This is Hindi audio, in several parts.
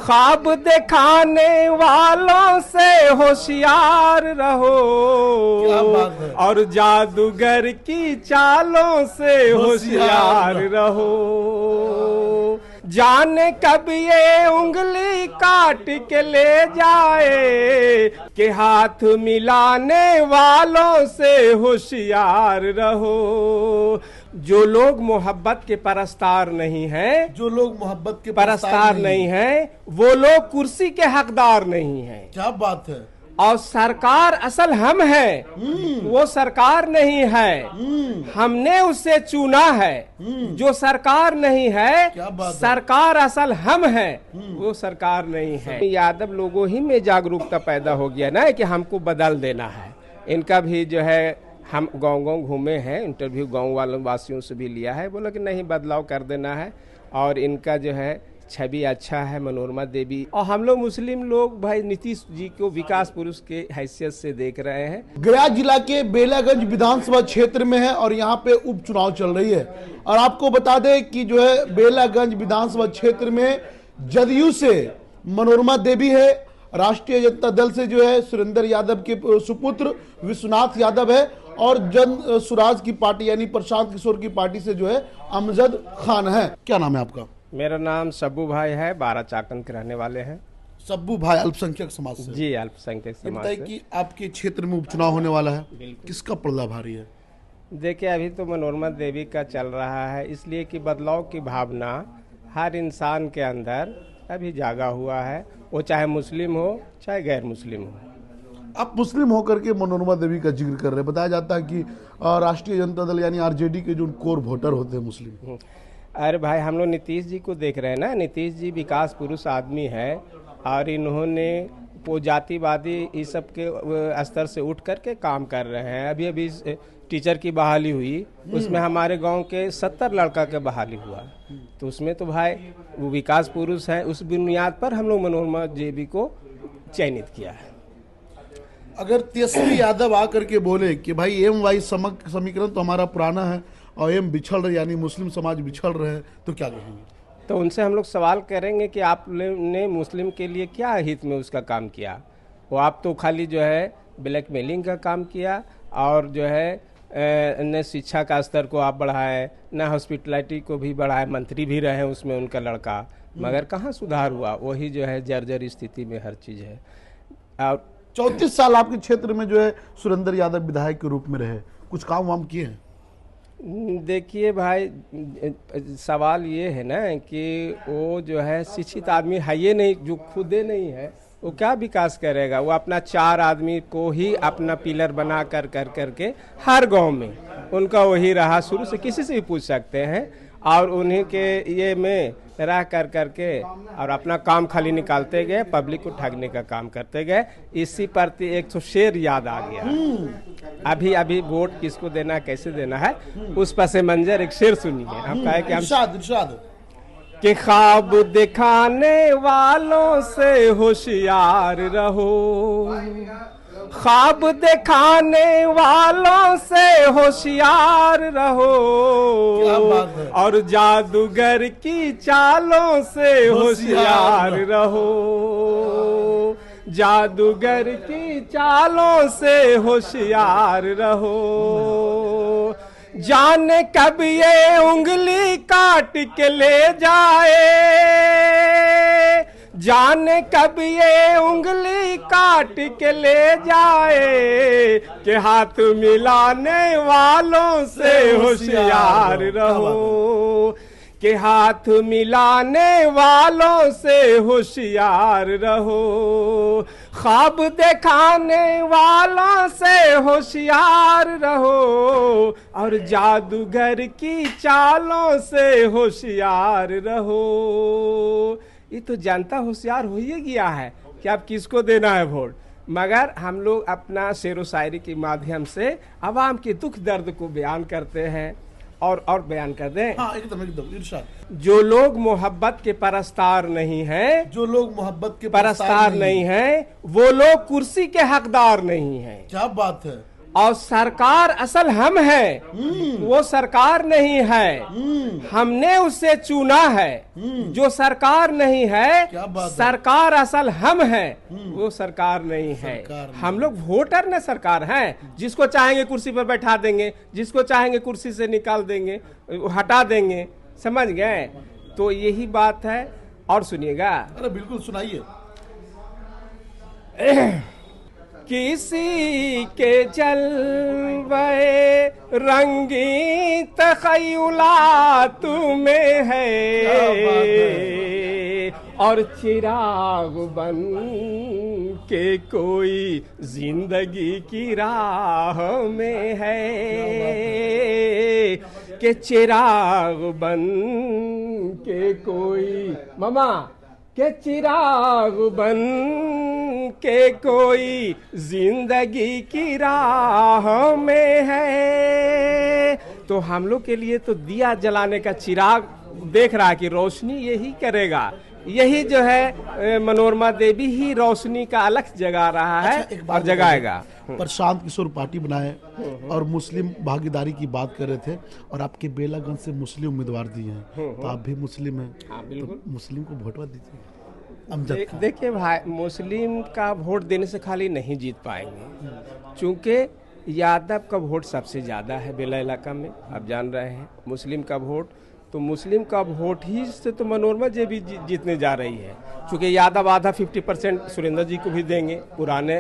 ख्वाब दिखाने वालों से होशियार रहो, क्या बात है। और जादूगर की चालों से होशियार रहो। जाने कब ये उंगली काट के ले जाए, कि हाथ मिलाने वालों से होशियार रहो। जो लोग मोहब्बत के परस्तार नहीं हैं, जो लोग मोहब्बत के परस्तार नहीं हैं, वो लोग कुर्सी के हकदार नहीं हैं। क्या बात है। और सरकार असल हम है, वो सरकार नहीं है, हमने उसे चुना है। जो सरकार नहीं है, क्या बात है। सरकार असल हम है, वो सरकार नहीं है। यादव लोगों ही में जागरूकता पैदा हो गया ना कि हमको बदल देना है। इनका भी जो है, हम गांव-गांव घूमे हैं, इंटरव्यू गांव वालों वासियों से भी लिया है, बोला कि नहीं बदलाव कर देना है। और इनका जो है छवि अच्छा है, मनोरमा देवी। और हम लोग मुस्लिम लोग भाई नीतीश जी को विकास पुरुष के हैसियत से देख रहे हैं। गया जिला के बेलागंज विधानसभा क्षेत्र में है और यहाँ पे उपचुनाव चल रही है। और आपको बता दें कि जो है बेलागंज विधानसभा क्षेत्र में जदयू से मनोरमा देवी है, राष्ट्रीय जनता दल से जो है सुरेंद्र यादव के सुपुत्र विश्वनाथ यादव है, और जन सुराज की पार्टी यानी प्रशांत किशोर की पार्टी से जो है अमजद खान है। क्या नाम है आपका? मेरा नाम सब्बू भाई है, 12 चाकन के रहने वाले हैं। सब्बू भाई अल्पसंख्यक समाज से। जी, अल्पसंख्यक समाज से। कि आपके क्षेत्र में उपचुनाव होने वाला है, किसका पलड़ा भारी है? देखिए, अभी तो मनोरमा देवी का चल रहा है, इसलिए कि बदलाव की भावना हर इंसान के अंदर अभी जागा हुआ है, वो चाहे मुस्लिम हो चाहे गैर मुस्लिम हो। आप मुस्लिम होकर के मनोरमा देवी का जिक्र कर रहे हैं। बताया जाता है कि राष्ट्रीय जनता दल यानी आरजेडी के जो कोर वोटर होते हैं मुस्लिम। अरे भाई, हम लोग नीतीश जी को देख रहे हैं ना। नीतीश जी विकास पुरुष आदमी है, और इन्होंने वो जातिवादी इस सब के स्तर से उठ करके काम कर रहे हैं। अभी अभी टीचर की बहाली हुई, उसमें हमारे गांव के 70 लड़का के बहाली हुआ, तो उसमें तो भाई वो विकास पुरुष है। उस बुनियाद पर हम लोग मनोरमा देवी को चयनित किया है। अगर तेजस्वी यादव आकर के बोले कि भाई एम वाई समीकरण तो हमारा पुराना है और एम बिछड़ रहे यानी मुस्लिम समाज बिछड़ रहे हैं, तो क्या कहेंगे? तो उनसे हम लोग सवाल करेंगे कि आपने मुस्लिम के लिए क्या हित में उसका काम किया। वो आप तो खाली जो है ब्लैकमेलिंग का काम किया, और जो है न शिक्षा का स्तर को आप बढ़ाए, न हॉस्पिटलिटी को भी बढ़ाए। मंत्री भी रहे उसमें उनका लड़का, मगर कहाँ सुधार हुआ? वही जो है जर्जर स्थिति में हर चीज़ है। और 34 साल आपके क्षेत्र में जो है सुरेंद्र यादव विधायक के रूप में रहे, कुछ काम वाम किए हैं? देखिए भाई, सवाल ये है ना कि वो जो है शिक्षित आदमी है ये नहीं, जो खुदे नहीं है, वो क्या विकास करेगा? वो अपना 4 आदमी को ही अपना पिलर बना कर करके हर गांव में उनका वही रहा शुरू से। किसी से भी पूछ सकते हैं, और उन्हीं के ये में रह करके और अपना काम खाली निकालते गए, पब्लिक को ठगने का काम करते गए। इसी प्रति एक तो शेर याद आ गया। अभी अभी वोट किसको देना, कैसे देना है, उस पस मंजर एक शेर सुनिए। हम कहे कि इरशाद कि ख्वाब दिखाने वालों से होशियार रहो, ख्वाब दिखाने वालों से होशियार रहो, और जादूगर की चालों से होशियार रहो, जादूगर की चालों से होशियार रहो। जाने कब ये उंगली काट के ले जाए, जाने कब ये उंगली काट के ले जाए, कि हाथ मिलाने वालों से होशियार रहो, कि हाथ मिलाने वालों से होशियार रहो, ख्वाब दिखाने वालों से होशियार रहो, और जादूगर की चालों से होशियार रहो। ये तो जनता होशियार हो ही गया है कि आप किसको देना है वोट, मगर हम लोग अपना शेरो शायरी के माध्यम से आवाम के दुख दर्द को बयान करते हैं। और बयान कर दें। हाँ, एकदम इरशाद। जो लोग मोहब्बत के परस्तार नहीं हैं, जो लोग मोहब्बत के परस्तार नहीं हैं, वो लोग कुर्सी के हकदार नहीं हैं। क्या बात है। और सरकार असल हम है, वो सरकार नहीं है। हमने उससे चुना है, जो सरकार नहीं है। सरकार असल हम है, वो सरकार नहीं है। हम लोग वोटर ने सरकार हैं। जिसको चाहेंगे कुर्सी पर बैठा देंगे, जिसको चाहेंगे कुर्सी से निकाल देंगे, हटा देंगे। समझ गए? तो यही बात है। और सुनिएगा। अरे बिल्कुल सुनाइए। किसी के जलवे रंगी तखय्युलात में है, और चिराग बन के कोई जिंदगी की राह में है, कि चिराग बन के कोई मामा के चिराग बन के कोई जिंदगी की राह में है। तो हम लोग के लिए तो दिया जलाने का चिराग देख रहा है कि रोशनी यही करेगा। यही जो है मनोरमा देवी ही रोशनी का अलग जगा रहा है। अच्छा, और जगाएगा। प्रशांत किशोर पार्टी बनाए और मुस्लिम भागीदारी की बात कर रहे थे, और आपके बेलागंज से मुस्लिम उम्मीदवार दिए हैं, तो आप भी मुस्लिम हैं। हाँ, बिल्कुल। तो मुस्लिम को वोट दीजिए अमजद खान। देखिए भाई, मुस्लिम का वोट देने से खाली नहीं जीत पाएंगे, क्योंकि यादव का वोट सबसे ज़्यादा है बेला इलाका में। आप जान रहे हैं मुस्लिम का वोट, तो मुस्लिम का वोट ही से तो मनोरमा जी भी जीतने जा रही है। क्योंकि यादव आधा 50% सुरेंद्र जी को भी देंगे, पुराने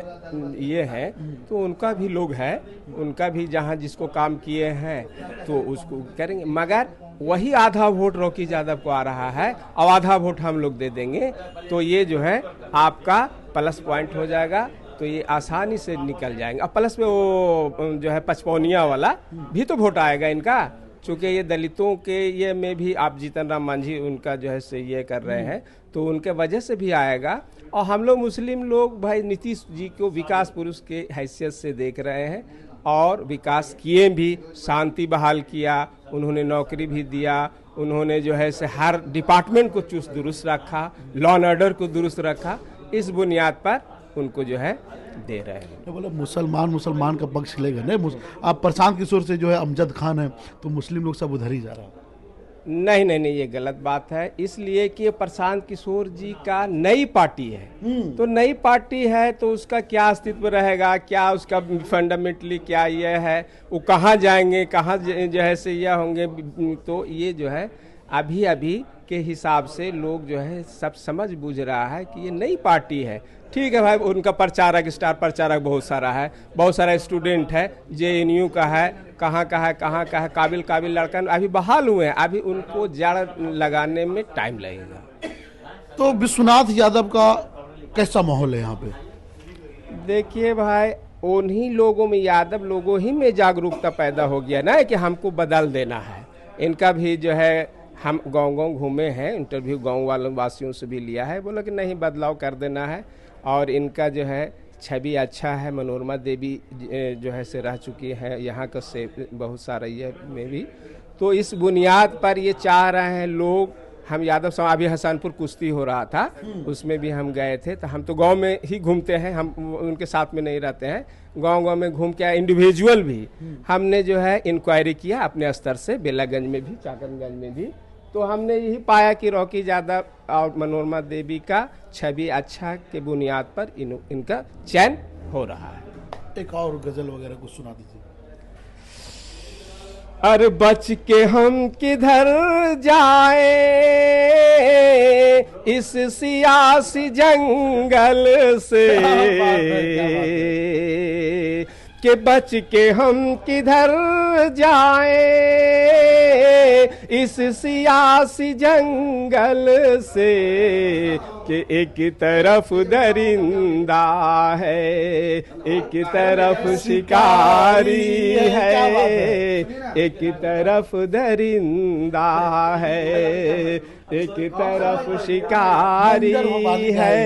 ये हैं, तो उनका भी लोग है, उनका भी जहाँ जिसको काम किए हैं तो उसको करेंगे। मगर वही आधा वोट रॉकी यादव को आ रहा है और आधा वोट हम लोग दे देंगे, तो ये जो है आपका प्लस पॉइंट हो जाएगा। तो ये आसानी से निकल जाएंगे। और प्लस में वो जो है पचपौनिया वाला भी तो वोट आएगा इनका, चूँकि ये दलितों के ये में भी आप जीतन राम मांझी उनका जो है से ये कर रहे हैं, तो उनके वजह से भी आएगा। और हम लोग मुस्लिम लोग भाई नीतीश जी को विकास पुरुष के हैसियत से देख रहे हैं, और विकास किए भी, शांति बहाल किया, उन्होंने नौकरी भी दिया, उन्होंने जो है से हर डिपार्टमेंट को चुस्त दुरुस्त रखा, लॉ एंड ऑर्डर को दुरुस्त रखा। इस बुनियाद पर उनको जो है दे रहे हैं। तो बोले मुसलमान का पक्ष लेगा नहीं। आप प्रशांत किशोर से जो है अमजद खान है, तो मुस्लिम लोग सब उधर ही जा रहा है। नहीं, ये गलत बात है। इसलिए कि प्रशांत किशोर जी का नई पार्टी है, तो नई पार्टी है तो उसका क्या अस्तित्व रहेगा, क्या उसका फंडामेंटली क्या ये है, वो कहाँ जाएंगे, कहाँ जो है से यह होंगे। तो ये जो है अभी के हिसाब से लोग जो है सब समझ बूझ रहा है कि ये नई पार्टी है। ठीक है भाई, उनका प्रचारक, स्टार प्रचारक बहुत सारा है, बहुत सारा स्टूडेंट है, JNU का है, कहाँ का है, काबिल लड़का अभी बहाल हुए हैं, अभी उनको जड़ लगाने में टाइम लगेगा। तो विश्वनाथ यादव का कैसा माहौल है यहाँ पे? देखिए भाई, उन्हीं लोगों में, यादव लोगों ही में जागरूकता पैदा हो गया ना कि हमको बदल देना है। इनका भी जो है, हम गांव घूमे हैं, इंटरव्यू गांव वालों वासियों से भी लिया है, बोला कि नहीं बदलाव कर देना है। और इनका जो है छवि अच्छा है। मनोरमा देवी जो है से रह चुकी है यहाँ का से बहुत सारा ये में भी, तो इस बुनियाद पर ये चाह रहे हैं लोग। हम यादव समाज, अभी हसनपुर कुश्ती हो रहा था, उसमें भी हम गए थे। तो हम तो गांव में ही घूमते हैं, हम उनके साथ में नहीं रहते हैं, गांव में घूम के इंडिविजुअल भी हमने जो है इंक्वायरी किया अपने स्तर से, बेलागंज में भी, चाकरगंज में भी। तो हमने यही पाया कि रॉकी यादव और मनोरमा देवी का छवि अच्छा के बुनियाद पर इनका चयन हो रहा है। एक और गजल वगैरह कुछ सुना दीजिए। अरे बच के हम किधर जाए इस सियासी जंगल से, कि बच के हम किधर जाए इस सियासी जंगल से, कि एक तरफ दरिंदा है, एक तरफ शिकारी है, एक तरफ दरिंदा है, एक तरफ शिकारी है,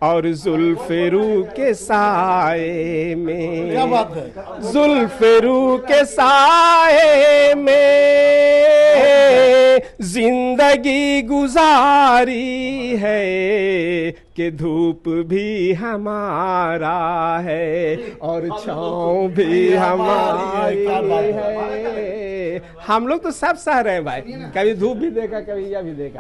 और जुल्फरू के साए में, क्या बात है, जुल्फरू के साए में जिंदगी गुजारी है, कि धूप भी हमारा है और छाँव भी हमारी है। हम लोग तो सब सह रहे हैं भाई, कभी धूप भी देखा, कभी यह भी देखा।